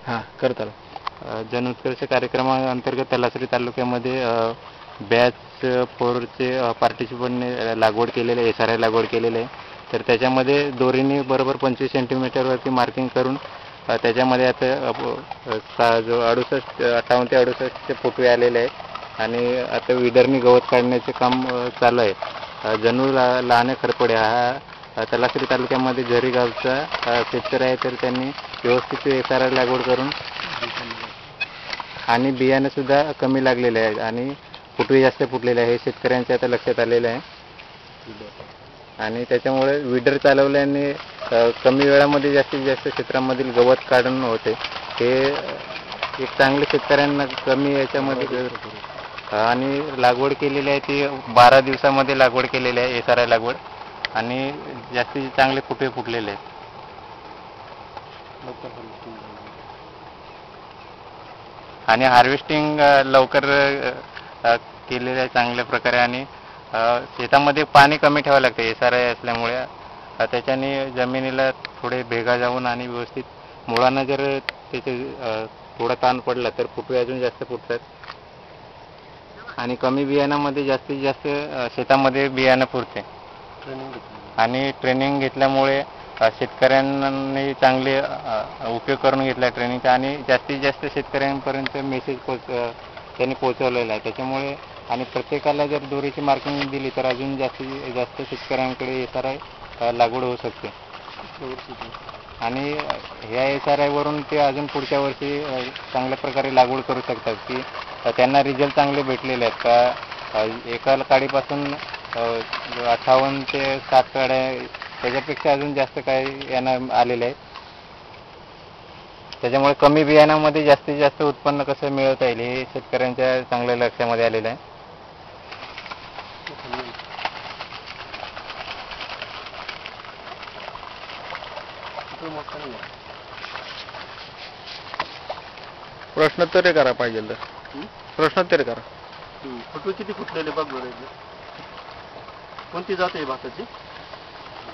हां करताल. जनउत्कर्ष कार्यक्रमाअंतर्गत तलासरी तालुक्यामध्ये बॅच 4चे पार्टिसिपंटने लागवड केलेले SRI लागवड केलेले आहे. तर त्याच्यामध्ये दोरीने बरोबर 25 सेंटीमीटरवरती मार्किंग करून त्याच्यामध्ये आता जो 58 ते 68चे फुटवे आलेले आहेत आणि आता विदर्नी गवत काढण्याचे काम चालू आहे. जनू लहाने खरपडे हा तलासरी तालुक्यामध्ये झरी गावचा शेतकरी आहे. तर त्यांनी व्यवस्थित SRI लागवड करून आणि बियाणं सुद्धा कमी लागलेले आहे आणि फुटवे जास्त फुटलेले आहे हे शेतकऱ्यांच्या आता लक्षात आलेलं आहे. आणि त्याच्यामुळे विडर चालवल्याने कमी वेळामध्ये जास्तीत जास्त क्षेत्रामधील गवत काढणं होते. हे एक चांगले शेतकऱ्यांना कमी याच्यामध्ये आणि लागवड केलेली आहे ती 12 दिवसामध्ये लागवड केलेली आहे SRI लागवड आणि जास्तीत चांगले फुटवे फुटलेले आहेत. आणि हार्वेस्टिंग लवकर केलेलं आहे चांगल्या प्रकारे आणि शेतामध्ये पाणी कमी ठेवावं लागतं SRI असल्यामुळे. त्याच्याने जमिनीला थोडे भेगा जाऊन आणि व्यवस्थित मुळांना जर त्याचे थोडा ताण पडला तर फुटवे अजून जास्त फुटतात आणि कमी बियाणामध्ये जास्तीत जास्त शेतामध्ये बियाणं पुरते. आणि ट्रेनिंग घेतल्यामुळे शेतकऱ्यांनी चांगले उपयोग करून घेतला ट्रेनिंगचा आणि जास्तीत जास्त शेतकऱ्यांपर्यंत मेसेज त्यांनी पोहोचवलेला आहे. त्याच्यामुळे आणि प्रत्येकाला जर दोरीची मार्किंग दिली तर अजून जास्तीत जास्त शेतकऱ्यांकडे SRI लागवड होऊ शकते. आणि ह्या SRI वरून ते अजून पुढच्या वर्षी चांगल्या प्रकारे लागवड करू शकतात की त्यांना रिझल्ट चांगले भेटलेले आहेत का एका काडीपासून 58 ते 60 काड्या त्याच्यापेक्षा अजून जास्त काही यांना आलेले आहे. त्याच्यामुळे कमी बियाणामध्ये जास्तीत जास्त उत्पन्न कसं मिळवता येईल हे शेतकऱ्यांच्या चांगल्या लक्षामध्ये आलेलं आहे. प्रश्नोत्तर करा पाहिजे तर प्रश्नोत्तर करा. फुटवे किती फुटलेले बघ बरं. कोणती जात आहे भाताची?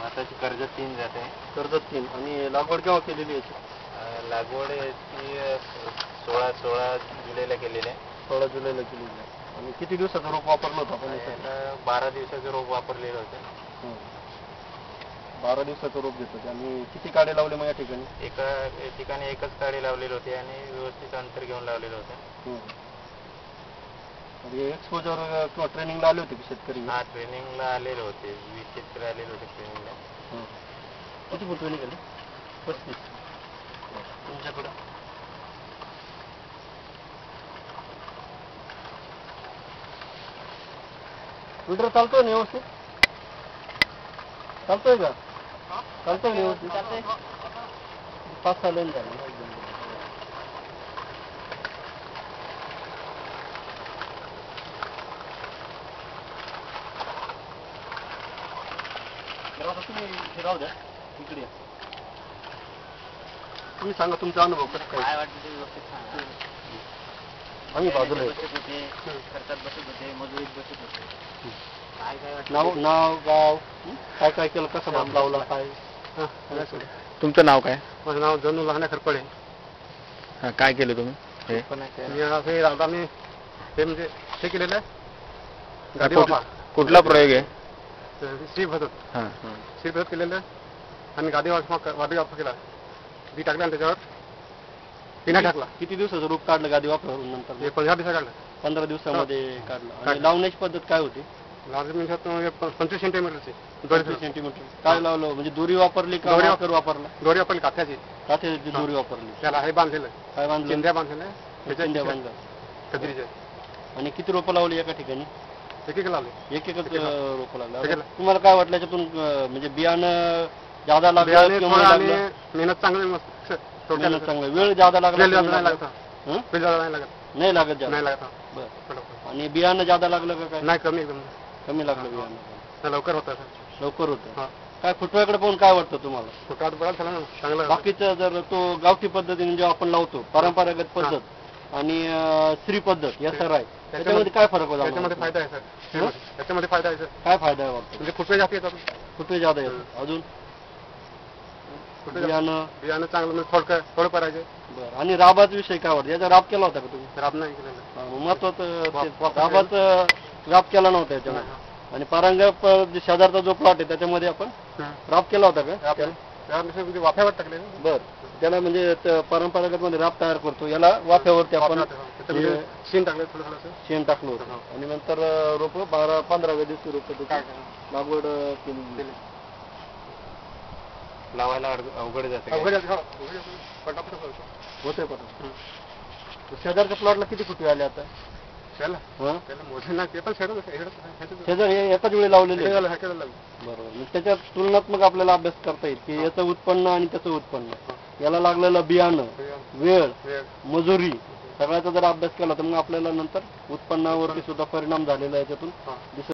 भाताची कर्जत 3 जात आहे. कर्जत 3. आणि लागवड केव्हा केलेली याची? लागवड याची 16 जुलैला केलेली आहे. 16 जुलैला केलेली आहे. आणि किती दिवसाचं रोप वापरलं होतं आपण? 12 दिवसाचं रोप वापरलेलं होतं. 12 दिवसाचं रोप घेत होते. आणि किती काडे लावले मग या ठिकाणी? एका ठिकाणी एकच काडी लावलेली होती आणि व्यवस्थित अंतर घेऊन लावलेलं होतं. एक्सपोजर किंवा ट्रेनिंगला आले होते की शेतकरी? हा, ट्रेनिंगला आलेले होते. 20 शेतकरी आलेले होते ट्रेनिंगला. किती फुटवे निघाले? 35. तुमच्याकडं? फिल्टर चालतोय ना व्यवस्थित? चालतोय का? चालतोय ना व्यवस्थित? 5-6 लाईन झाली. तुम्ही राहू द्या इकडे. तुम्ही सांगा तुमचा अनुभव कसं काय वाटतं ते व्यवस्थित. आम्ही बाजूला खर्चात बसत होते, मजुरीत बसत होते. नाव गाव काय काय केलं, कसं भात लावला काय? तुमचं नाव काय? माझं नाव जनू लहाने खरपडे. हां, काय केलं तुम्ही? आम्ही हे म्हणजे हे केलेलं आहे गाडी वापा. कुठला प्रयोग आहे? श्रीभद्र. हां, श्रीभद्र केलेलं आणि गाडी वापा केला. बी टाकलं आणि त्याच्यावर पिना टाकला. किती दिवसाचं रूप काढलं गादी वापरून? नंतर 15 दिवसात काढलं. 15 दिवसामध्ये काढलं. आणि लावण्याची पद्धत काय होती? लावण्याची 25 सेंटीमीटरची. 25 सेंटीमीटर. काय लावलं म्हणजे दोरी वापरली का वापरला? दोरी वापरली, काथ्याची दोरी वापरली. त्याला हे बांधलेलं. काय बांधलं? चिंध्या बांधलेल्या. चिंध्या बांधल्या कजरीच्या. आणि किती रोपं लावली एका ठिकाणी? एक लावले. एक रोपं लावलं. तुम्हाला काय वाटलं याच्यातून म्हणजे बियाणं ज्यादा लागलं? मेहनत चांगली, मेहनत चांगलं. वेळ ज्यादा लागला नाही लागत. नाही लागत नाही लागत. बरं. आणि बियाणं ज्यादा लागलं का काय? नाही, कमी लागलं बियाणं. लवकर होतं. लवकर होतं. काय फुटव्याकडे पाहून काय वाटतं तुम्हाला? फुटवा बरं झालं ना, चांगलं. बाकीचं जर तो गावठी पद्धतीने जेव्हा आपण लावतो परंपरागत पद्धत आणि स्त्री पद्धत SRI त्याच्यामध्ये काय फरक होता? त्याच्यामध्ये फायदा आहे सर. त्याच्यामध्ये फायदा आहे सर. काय फायदा आहे वाटतं? म्हणजे फुटवे जास्त येतात. फुटवे जादा येतात. अजून बियाणं चांगलं म्हणजे थोडं करायचं. बरं. आणि राबाचा विषय काय वाटतं? याचा राब केला होता का तुम्ही? राब नाही केलेला. महत्वाचं राबाचा राब केला नव्हता याच्यामध्ये. आणि पारंगाप जे शेजारचा जो प्लॉट आहे त्याच्यामध्ये आपण राब केला होता का? वाफ्यावर टाकले. बर, त्याला म्हणजे परंपरागत मध्ये राब तयार करतो, याला वाफ्यावरती आपण शेण टाकलं, थोडं शेण टाकलं होतं. आणि नंतर रोप 12-15 दिवशी रोप लागवड केली. लावायला अवघड जाते. होते पण शेजारच्या प्लॉटला किती फुटवे आले आता? शेजार हे एकाच वेळी लावलेले. बरोबर. त्याच्यात तुलनात्मक आपल्याला अभ्यास करता येईल की याचं उत्पन्न आणि त्याचं उत्पन्न, याला लागलेलं बियाणं, वेळ, मजुरी, सगळ्याचा जर अभ्यास केला तर मग आपल्याला नंतर उत्पन्नावरती सुद्धा परिणाम झालेला याच्यातून दिसत.